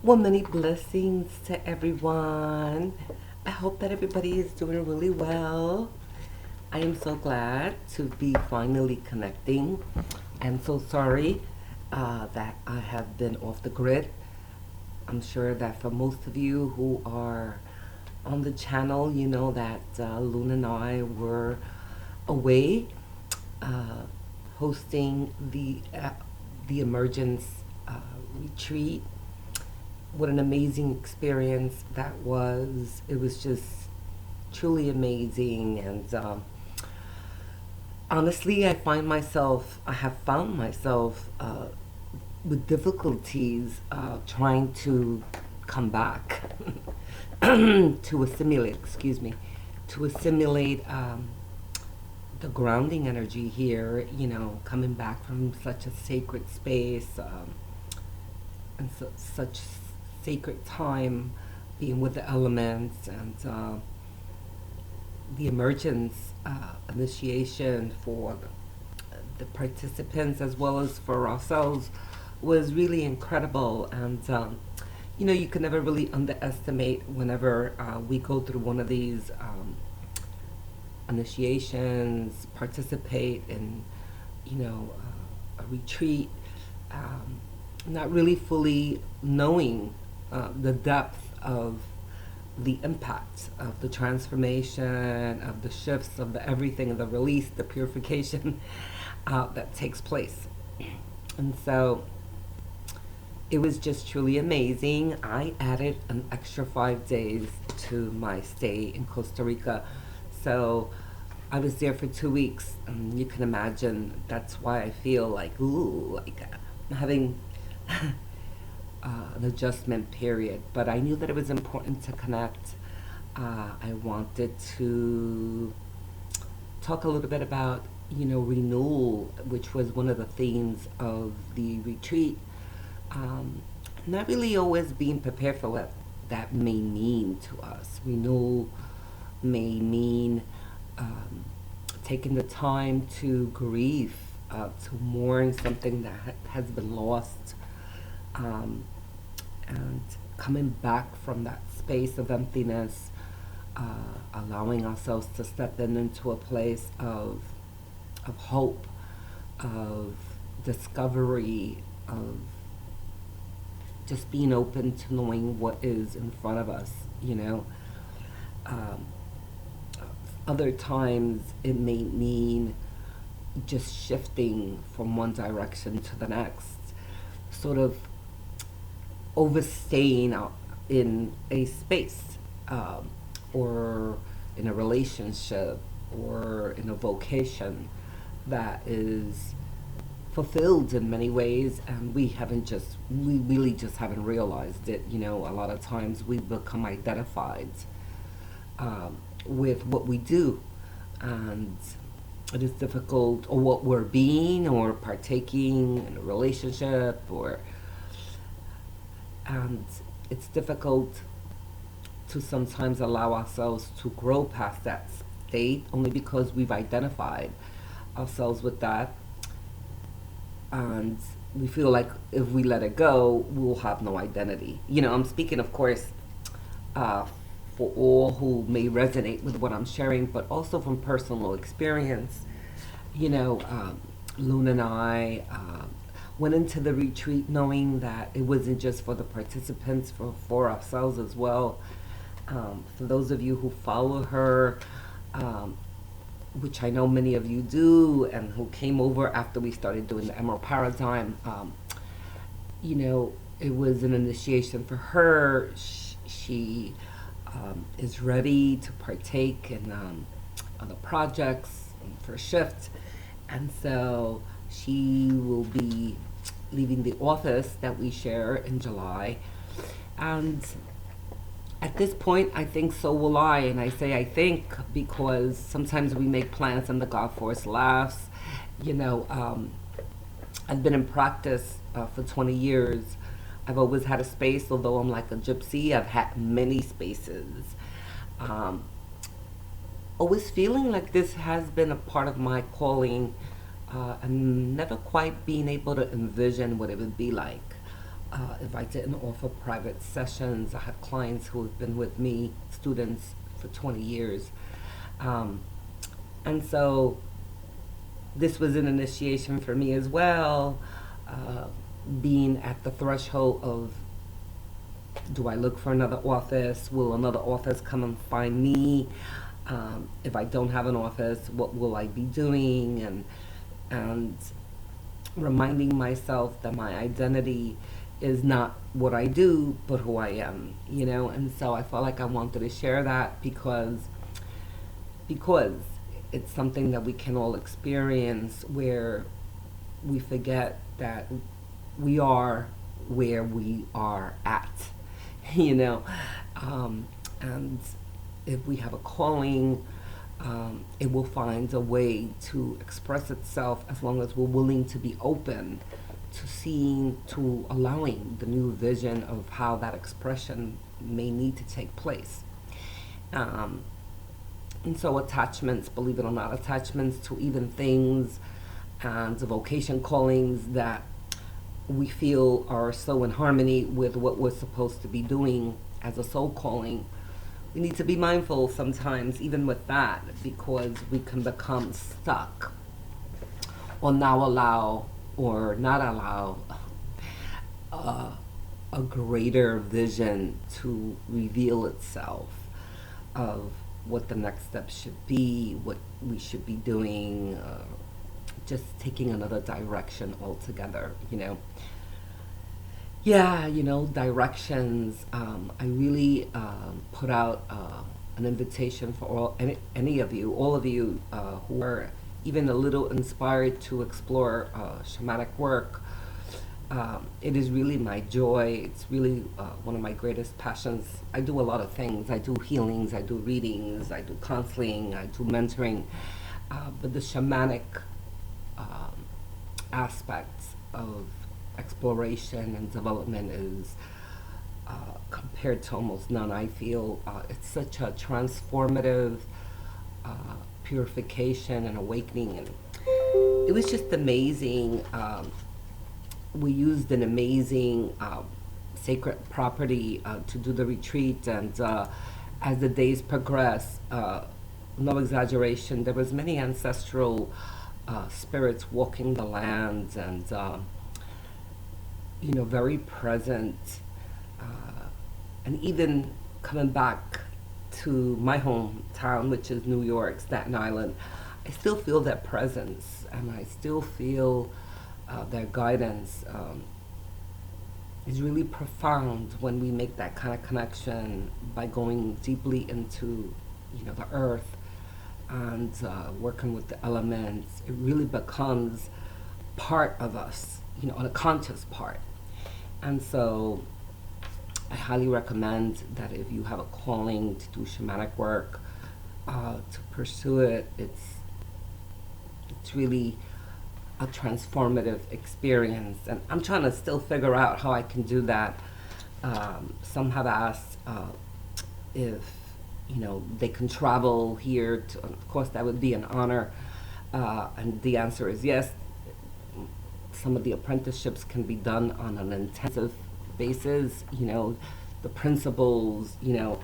Well, many blessings to everyone. I hope that everybody is doing really well. I am so glad to be finally connecting. I'm so sorry that I have been off the grid. I'm sure that for most of you who are on the channel, you know that Luna and I were away uh, hosting the emergence uh, retreat. What an amazing experience that was. It was just truly amazing. And honestly, I have found myself with difficulties trying to come back to assimilate, excuse me, to assimilate the grounding energy here, coming back from such a sacred space. And such sacred time being with the elements and the emergence initiation for the participants as well as for ourselves was really incredible. And you can never really underestimate whenever we go through one of these initiations, participate in a retreat, not really fully knowing the depth of the impact of the transformation, of the shifts, of the everything, the release, the purification that takes place. And so it was just truly amazing. I added an extra 5 days to my stay in Costa Rica. So I was there for 2 weeks. And you can imagine that's why I feel like, ooh, like I'm having an adjustment period. But I knew that it was important to connect. I wanted to talk a little bit about, renewal, which was one of the themes of the retreat. Not really always being prepared for what that may mean to us. Renewal may mean taking the time to grieve, to mourn something that has been lost, and coming back from that space of emptiness, allowing ourselves to step into a place of hope, of discovery, of just being open to knowing what is in front of us, Um, Other times it may mean just shifting from one direction to the next, sort of overstaying in a space, or in a relationship or in a vocation that is fulfilled in many ways, and we really just haven't realized it. A lot of times we become identified with what we do, and it is difficult, or what we're being or partaking in a relationship, and it's difficult to sometimes allow ourselves to grow past that state, only because we've identified ourselves with that, and we feel like if we let it go, we'll have no identity. I'm speaking, of course, uh, for all who may resonate with what I'm sharing, but also from personal experience. You know, um, Luna and I went into the retreat knowing that it wasn't just for the participants, for ourselves as well. For those of you who follow her, um, which I know many of you do, and who came over after we started doing the Emerald Paradigm, you know, it was an initiation for her. She is ready to partake in other projects for a shift, and so she will be leaving the office that we share in July. And at this point, I think so will I. And I say I think because sometimes we make plans and the God force laughs. You know, I've been in practice for 20 years. I've always had a space, although I'm like a gypsy. I've had many spaces. Um, Always feeling like this has been a part of my calling, and never quite being able to envision what it would be like. if I didn't offer private sessions. I have clients who have been with me, students, for 20 years. Um, and so this was an initiation for me as well, uh, being at the threshold of, do I look for another office? Will another office come and find me? If I don't have an office, what will I be doing? And reminding myself that my identity is not what I do, but who I am, you know? And so I felt like I wanted to share that because it's something that we can all experience, where we forget that we are where we are at, you know? And if we have a calling, it will find a way to express itself, as long as we're willing to be open to seeing, to allowing the new vision of how that expression may need to take place. Um, and so attachments, believe it or not, attachments to even things and the vocation callings that we feel are so in harmony with what we're supposed to be doing as a soul calling. We need to be mindful sometimes, even with that, because we can become stuck or now allow or not allow a greater vision to reveal itself of what the next step should be, what we should be doing, just taking another direction altogether, you know. Yeah, you know, directions. I really put out an invitation for any of you, all of you who are even a little inspired to explore shamanic work. It is really my joy. It's really one of my greatest passions. I do a lot of things. I do healings, I do readings, I do counseling, I do mentoring. But the shamanic aspects of exploration and development is compared to almost none. I feel it's such a transformative purification and awakening, and it was just amazing. We used an amazing sacred property to do the retreat, and as the days progressed, no exaggeration, there was many ancestral spirits walking the lands, and you know, very present, and even coming back to my hometown, which is New York, Staten Island, I still feel their presence, and I still feel their guidance. Is really profound when we make that kind of connection by going deeply into, you know, the earth and working with the elements. It really becomes part of us, you know, on a conscious part. And so I highly recommend that if you have a calling to do shamanic work, to pursue it. It's really a transformative experience, and I'm trying to still figure out how I can do that. Some have asked if, you know, they can travel here to, of course that would be an honor, and the answer is yes. Some of the apprenticeships can be done on an intensive basis, you know, the principles, you know,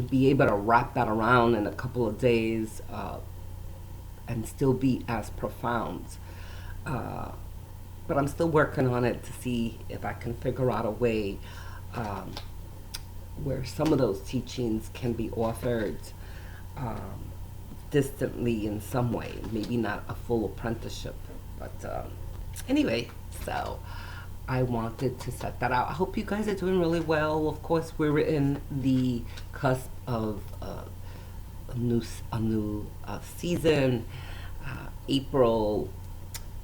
be able to wrap that around in a couple of days, and still be as profound. But I'm still working on it to see if I can figure out a way where some of those teachings can be offered distantly in some way, maybe not a full apprenticeship. But anyway, so I wanted to set that out. I hope you guys are doing really well. Of course, we're in the cusp of a new season. April,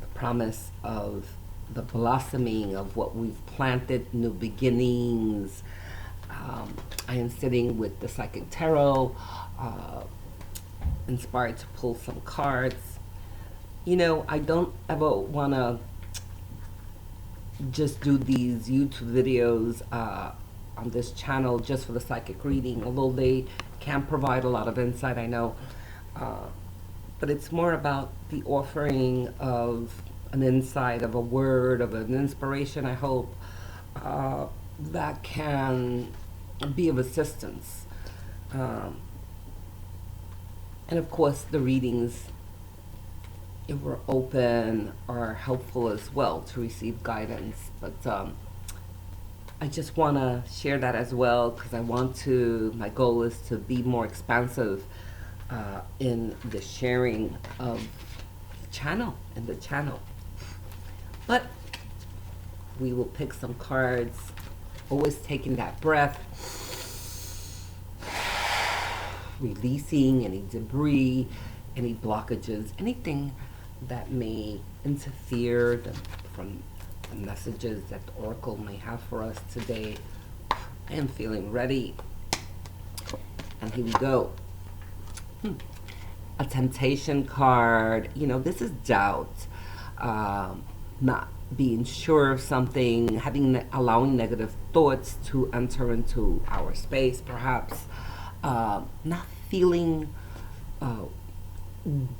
the promise of the blossoming of what we've planted, new beginnings. I am sitting with the Psychic Tarot, inspired to pull some cards. You know, I don't ever want to just do these YouTube videos on this channel just for the psychic reading, although they can provide a lot of insight, I know. But it's more about the offering of an insight, of a word, of an inspiration, I hope, that can be of assistance. Um, and of course, the readings, if we're open, are helpful as well to receive guidance. But I just want to share that as well because my goal is to be more expansive in the sharing of in the channel. But we will pick some cards, always taking that breath, releasing any debris, any blockages, anything that may interfere from the messages that the Oracle may have for us today. I am feeling ready. And here we go. A temptation card. You know, this is doubt. Not being sure of something, allowing negative thoughts to enter into our space, perhaps. Not feeling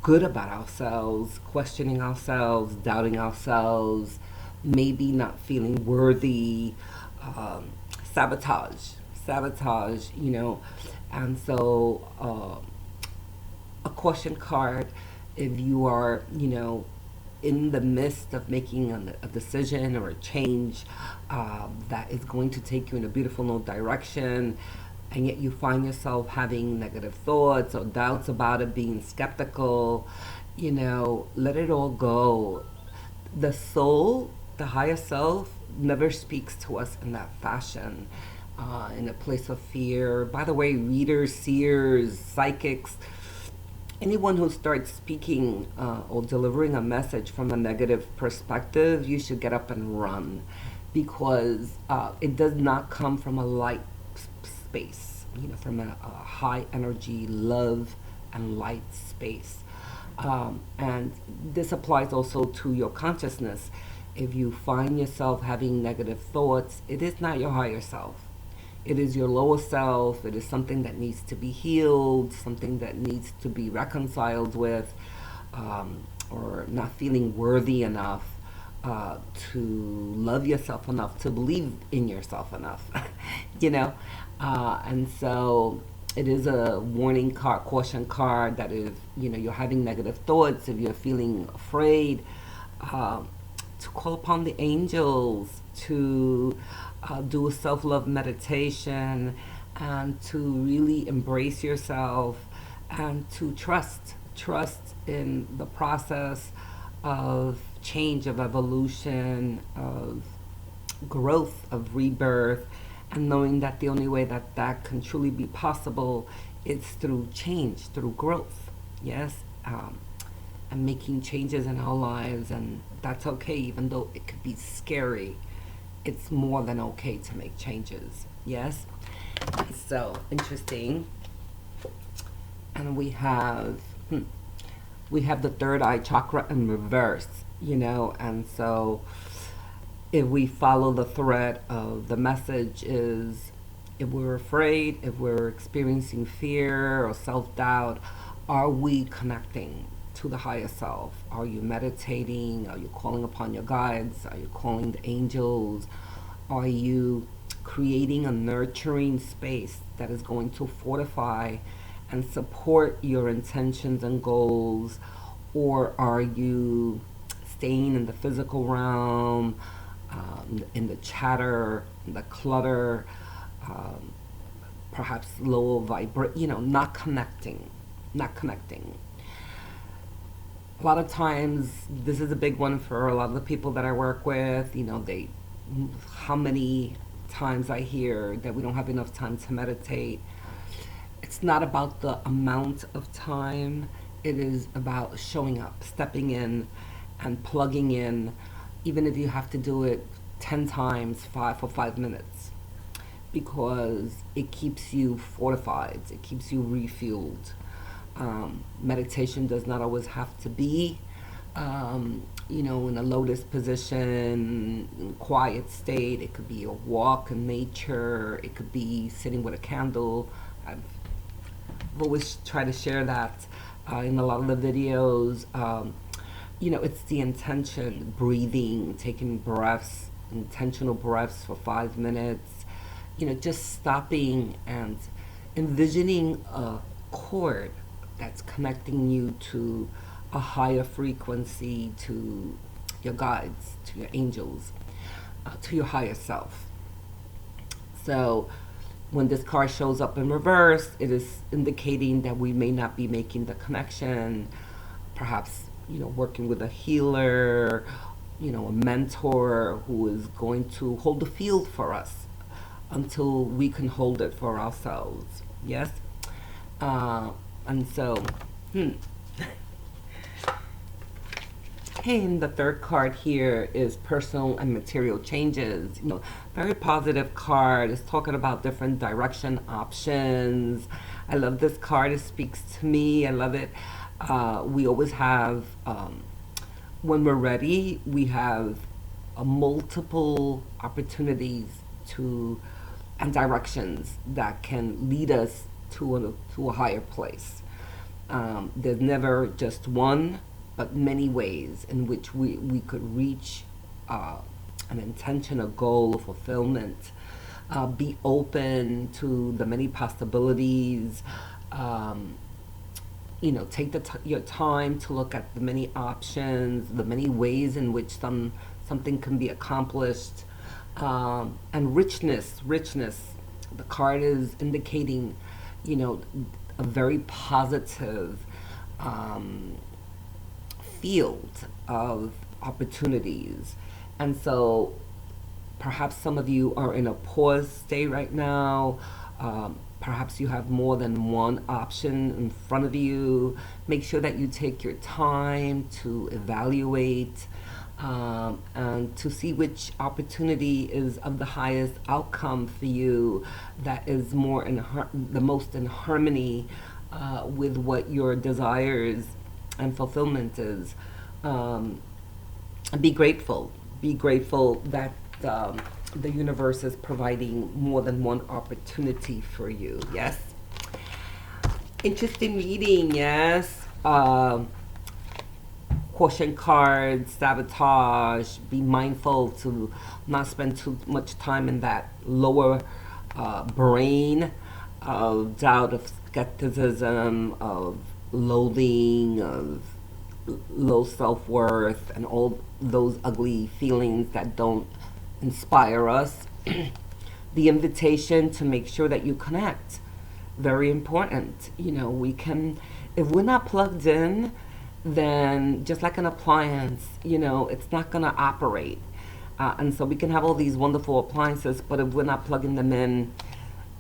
good about ourselves, questioning ourselves, doubting ourselves, maybe not feeling worthy, sabotage, you know. And so a caution card, if you are, you know, in the midst of making a decision or a change that is going to take you in a beautiful new direction, and yet you find yourself having negative thoughts or doubts about it, being skeptical, you know, let it all go. The soul, the higher self, never speaks to us in that fashion, in a place of fear. By the way, readers, seers, psychics, anyone who starts speaking or delivering a message from a negative perspective, you should get up and run, because it does not come from a light space, you know, from a high energy love and light space. And this applies also to your consciousness. If you find yourself having negative thoughts, it is not your higher self. It is your lower self. It is something that needs to be healed, something that needs to be reconciled with, or not feeling worthy enough to love yourself enough, to believe in yourself enough, you know. And so it is a warning card, caution card, that if, you know, you're having negative thoughts, if you're feeling afraid, to call upon the angels, to do a self-love meditation, and to really embrace yourself, and to trust in the process of change, of evolution, of growth, of rebirth, and knowing that the only way that that can truly be possible is through change, through growth. Yes. And making changes in our lives, and that's okay, even though it could be scary. It's more than okay to make changes. Yes. So interesting. And we have the third eye chakra in reverse, you know. And so if we follow the thread of the message, is if we're afraid, if we're experiencing fear or self-doubt, are we connecting to the higher self? Are you meditating? Are you calling upon your guides? Are you calling the angels? Are you creating a nurturing space that is going to fortify and support your intentions and goals? Or are you staying in the physical realm, in the chatter, in the clutter, perhaps low vibrate, you know, not connecting. A lot of times, this is a big one for a lot of the people that I work with. You know, how many times I hear that we don't have enough time to meditate. It's not about the amount of time. It is about showing up, stepping in, and plugging in, even if you have to do it 10 times, for 5 minutes, because it keeps you fortified. It keeps you refueled. Meditation does not always have to be, you know, in a lotus position, in quiet state. It could be a walk in nature. It could be sitting with a candle. I've always tried to share that in a lot of the videos. it's the intention, breathing, taking breaths, intentional breaths for 5 minutes, just stopping and envisioning a cord that's connecting you to a higher frequency, to your guides, to your angels, to your higher self. So when this card shows up in reverse, it is indicating that we may not be making the connection, perhaps, working with a healer, a mentor who is going to hold the field for us until we can hold it for ourselves. Yes? And so, and the third card here is personal and material changes. Very positive card. It's talking about different direction options. I love this card. It speaks to me. I love it. We always have, when we're ready, we have multiple opportunities and directions that can lead us to a higher place. There's never just one, but many ways in which we could reach an intention, a goal, a fulfillment. Be open to the many possibilities. Take your time to look at the many options, the many ways in which something can be accomplished. And richness. The card is indicating, a very positive field of opportunities. And so perhaps some of you are in a pause state right now. Perhaps you have more than one option in front of you. Make sure that you take your time to evaluate and to see which opportunity is of the highest outcome for you, that is the most in harmony with what your desires and fulfillment is. Be grateful. Be grateful that the universe is providing more than one opportunity for you. Yes. Interesting reading. Yes. Caution cards, sabotage. Be mindful to not spend too much time in that lower brain of doubt, of skepticism, of loathing, of low self-worth, and all those ugly feelings that don't inspire us. The invitation to make sure that you connect. Very important. We can, if we're not plugged in, then just like an appliance, it's not going to operate. And so we can have all these wonderful appliances, but if we're not plugging them in,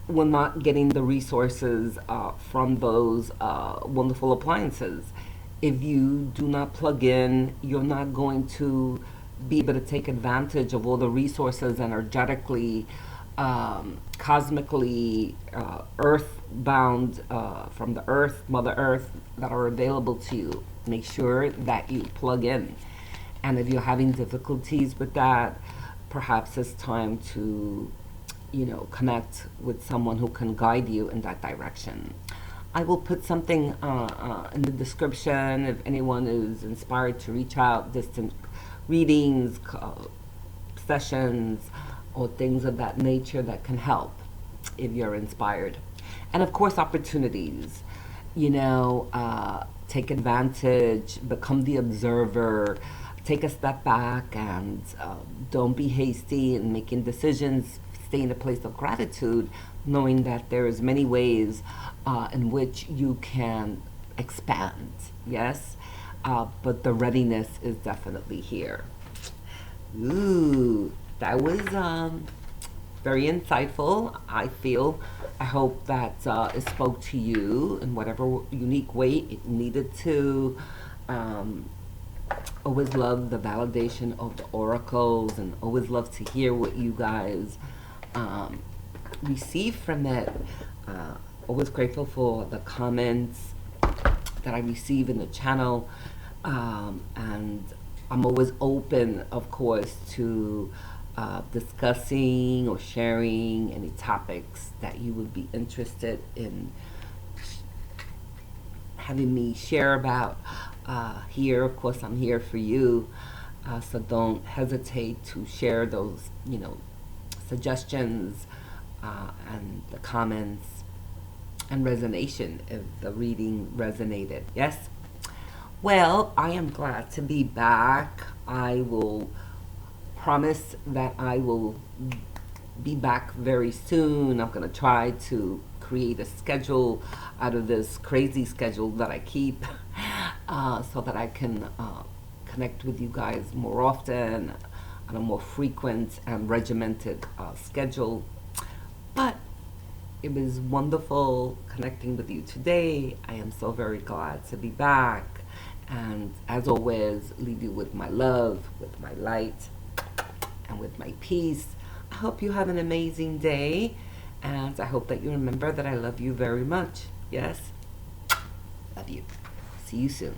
we're not getting the resources from those wonderful appliances. If you do not plug in, you're not going to be able to take advantage of all the resources energetically, cosmically, earthbound, from the earth, Mother Earth, that are available to you. Make sure that you plug in. And if you're having difficulties with that, perhaps it's time to, connect with someone who can guide you in that direction. I will put something in the description if anyone is inspired to reach out, distant readings, sessions, or things of that nature that can help if you're inspired. And of course, opportunities. Take advantage, become the observer, take a step back, and don't be hasty in making decisions. Stay in a place of gratitude, knowing that there's many ways in which you can expand. Yes, but the readiness is definitely here. Ooh, that was very insightful. I hope that it spoke to you in whatever unique way it needed to. Always love the validation of the oracles, and always love to hear what you guys receive from it. Always grateful for the comments that I receive in the channel, and I'm always open, of course, to discussing or sharing any topics that you would be interested in having me share about. here. Of course, I'm here for you. So don't hesitate to share those, suggestions and the comments and resonation if the reading resonated. Yes? Well, I am glad to be back. I will promise that I will be back very soon. I'm going to try to create a schedule out of this crazy schedule that I keep so that I can connect with you guys more often on a more frequent and regimented schedule. But it was wonderful connecting with you today. I am so very glad to be back. And as always, leave you with my love, with my light, and with my peace. I hope you have an amazing day. And I hope that you remember that I love you very much. Yes? Love you. See you soon.